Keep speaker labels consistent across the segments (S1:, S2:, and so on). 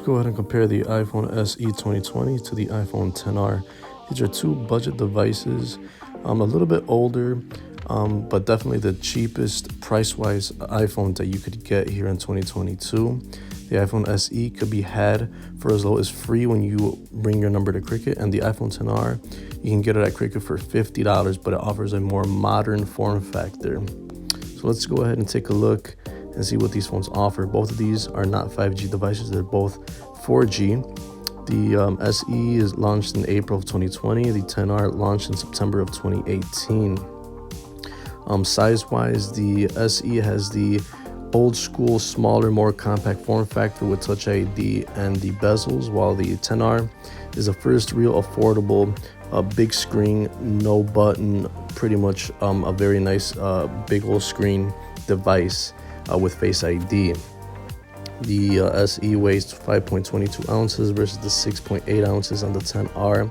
S1: go ahead and compare the iPhone SE 2020 to the iPhone XR. These are two budget devices, a little bit older, but definitely the cheapest price-wise iPhone that you could get here in 2022. The iPhone SE could be had for as low as free when you bring your number to Cricket, and the iPhone XR, you can get it at Cricket for $50, but it offers a more modern form factor. So let's go ahead and take a look and see what these phones offer. Both of these are not 5G devices, they're both 4G. The SE is launched in April of 2020. The XR launched in September of 2018. Size-wise, the SE has the old school, smaller, more compact form factor with Touch ID and the bezels, while the XR is the first real affordable big screen, no button, pretty much a very nice big old screen device with Face ID. The SE weighs 5.22 ounces versus the 6.8 ounces on the XR.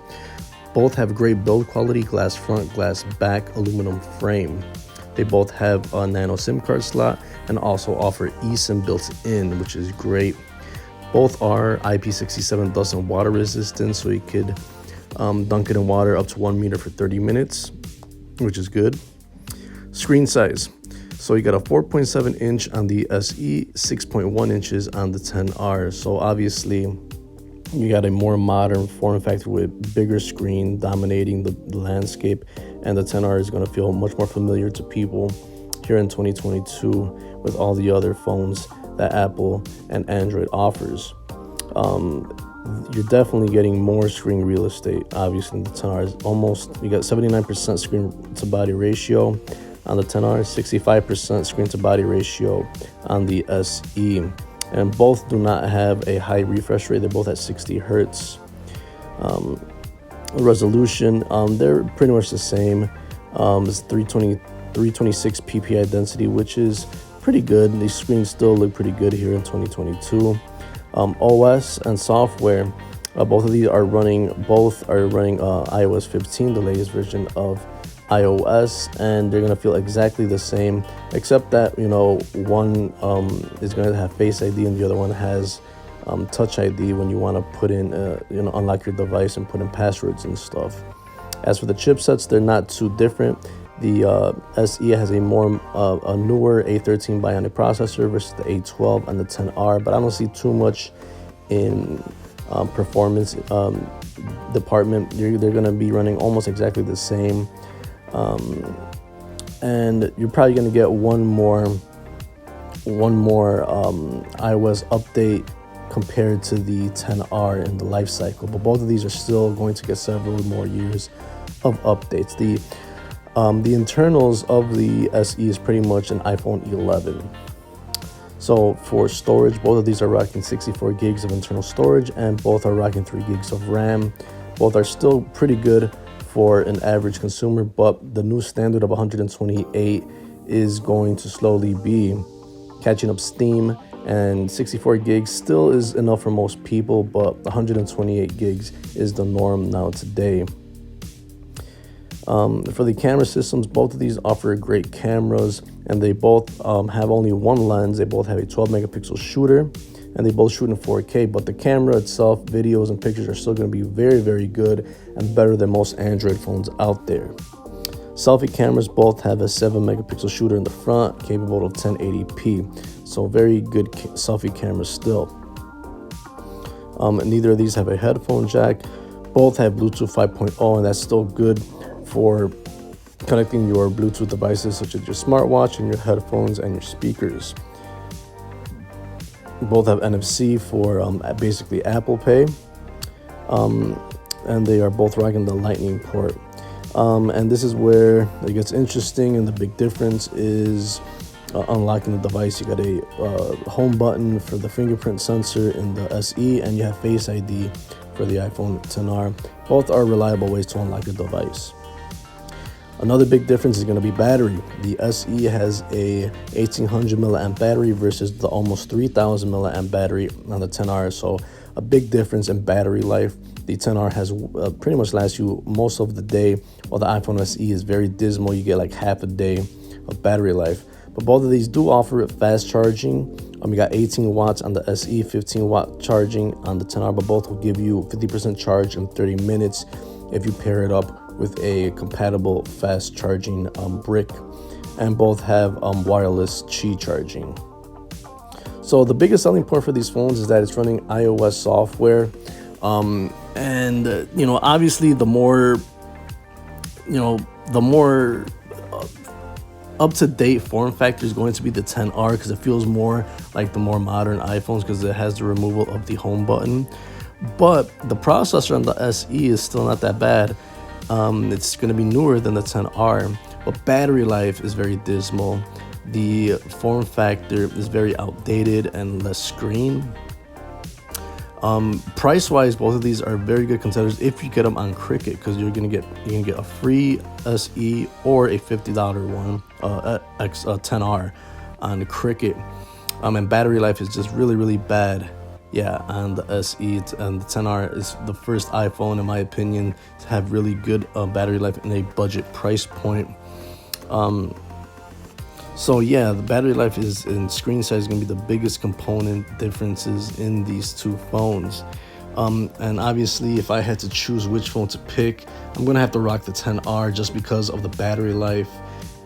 S1: Both have great build quality, glass front, glass back, aluminum frame. They both have a nano SIM card slot and also offer eSIM built in, which is great. Both are IP67 dust and water resistant, so you could dunk it in water up to 1 meter for 30 minutes, which is good. Screen size. So you got a 4.7 inch on the SE, 6.1 inches on the XR. So obviously you got a more modern form factor with bigger screen dominating the landscape, and the XR is going to feel much more familiar to people here in 2022 with all the other phones that Apple and Android offers. You're definitely getting more screen real estate. Obviously, the XR is you got 79% screen to body ratio on the XR, 65% screen to body ratio on the SE. And both do not have a high refresh rate. They're both at 60 hertz. Resolution, they're pretty much the same. It's 326 ppi density, which is pretty good. These screens still look pretty good here in 2022. OS and software, both are running iOS 15, the latest version of iOS, and they're gonna feel exactly the same, except that one is going to have Face ID and the other one has Touch ID when you want to put in unlock your device and put in passwords and stuff. As for the chipsets, they're not too different. The SE has a newer A13 Bionic processor versus the A12 and the XR, but I don't see too much in performance department. They're going to be running almost exactly the same. And you're probably going to get one more iOS update compared to the XR in the life cycle, but both of these are still going to get several more years of updates. The internals of the SE is pretty much an iPhone 11. So for storage, both of these are rocking 64 gigs of internal storage, and both are rocking 3 gigs of RAM. Both are still pretty good for an average consumer, but the new standard of 128 is going to slowly be catching up steam, and 64 gigs still is enough for most people, but 128 gigs is the norm now today. For the camera systems, both of these offer great cameras, and they both have only one lens. They both have a 12 megapixel shooter, and they both shoot in 4K, but the camera itself, videos and pictures are still going to be very, very good and better than most Android phones out there. Selfie cameras both have a 7 megapixel shooter in the front, capable of 1080p, so very good selfie cameras still. Neither of these have a headphone jack. Both have Bluetooth 5.0, and that's still good for connecting your Bluetooth devices such as your smartwatch and your headphones and your speakers. Both have NFC for basically Apple Pay, and they are both rocking the Lightning port. And this is where it gets interesting, and the big difference is unlocking the device. You got a home button for the fingerprint sensor in the SE, and you have Face ID for the iPhone XR. Both are reliable ways to unlock your device. Another big difference is going to be battery. The SE has a 1800 milliamp battery versus the almost 3000 milliamp battery on the XR, so a big difference in battery life. The XR has pretty much lasts you most of the day, while the iPhone SE is very dismal. You get like half a day of battery life. But both of these do offer fast charging. You got 18 watts on the SE, 15 watt charging on the 10R, but both will give you 50% charge in 30 minutes if you pair it up with a compatible fast charging brick. And both have wireless Qi charging. So the biggest selling point for these phones is that it's running iOS software. Obviously the more up-to-date form factor is going to be the 10R, because it feels more like the more modern iPhones because it has the removal of the home button. But the processor on the SE is still not that bad. It's going to be newer than the 10R, but battery life is very dismal. The form factor is very outdated and less screen. Price wise, both of these are very good contenders if you get them on Cricket, because you're gonna get a free SE or a $50 one, 10R on Cricket. And battery life is just really bad. Yeah, on the SE, and the 10R is the first iPhone, in my opinion, to have really good battery life in a budget price point. So yeah, the battery life is and screen size is going to be the biggest component differences in these two phones. And obviously, if I had to choose which phone to pick, I'm going to have to rock the 10R just because of the battery life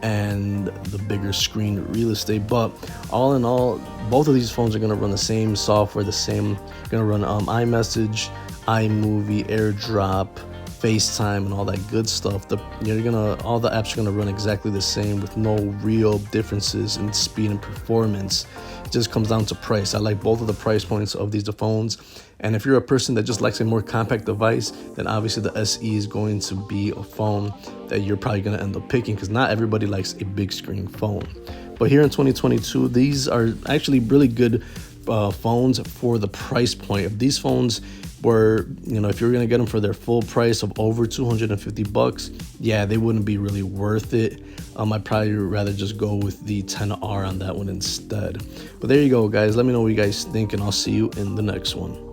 S1: and the bigger screen real estate. But all in all, both of these phones are going to run the same software, going to run iMessage, iMovie, AirDrop, FaceTime, and all that good stuff. All the apps are gonna run exactly the same with no real differences in speed and performance. It just comes down to price. I like both of the price points of these phones, and if you're a person that just likes a more compact device, then obviously the SE is going to be a phone that you're probably gonna end up picking, because not everybody likes a big screen phone. But here in 2022, these are actually really good phones for the price point. If these phones were, if you're gonna get them for their full price of over $250, yeah, they wouldn't be really worth it. I'd probably rather just go with the 10R on that one instead. But there you go, guys. Let me know what you guys think, and I'll see you in the next one.